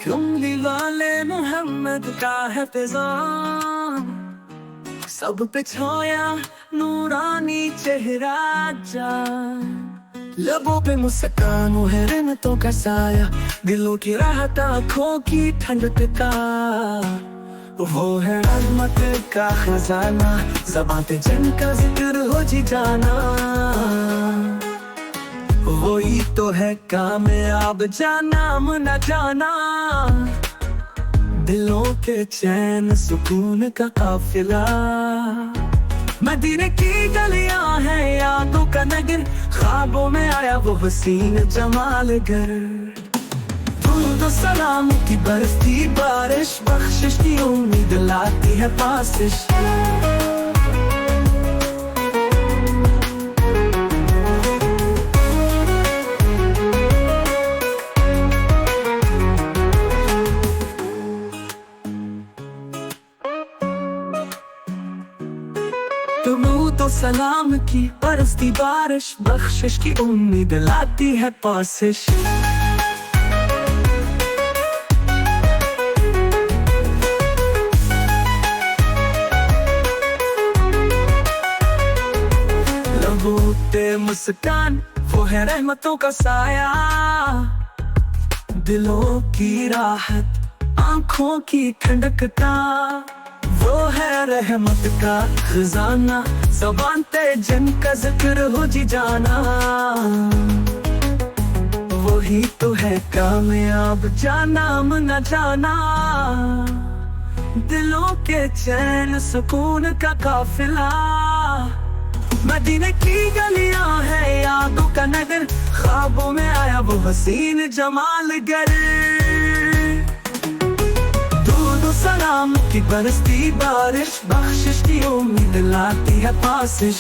उंगली वाले मोहम्मद का है पैगाम, सब पे छाया नूरानी चेहरा जान। लबों पे मुस्कान है रहमतों का साया, दिलों की राहत आँखों की ठंडक का। वो है रहमत का खजाना, ज़बान पे जिनका जिक्र हो जी जाना। वही तो है कामयाब जाना न जाना, दिलों के चैन सुकून का काफिला। मदीने की गलियां हैं यादों का नगर, ख्वाबों में आया वो हसीन जमाल घर। दुरूद सलाम की बरसती बारिश, बख्शिश की उम्मीद लाती है पासिश। दुरूद सलाम की बरसती बारिश, बख्शिश की उम्मीद लाती है पासिश। लबों पे मुस्कान वो है रहमतों का साया, दिलों की राहत आँखों की ठंडक का। वो है रहमत का खजाना, ज़बान पे जिनका जिक्र हो जी जाना। वही तो है कामयाब जाना न जाना, दिलों के चैन सुकून का काफिला। मदीने की गलियां हैं यादों का नगर, ख्वाबों में आया वो हसीन जमाल घर। सलाम की बरसती बारिश, बख्शिश की उम्मीद लाती है पासिश।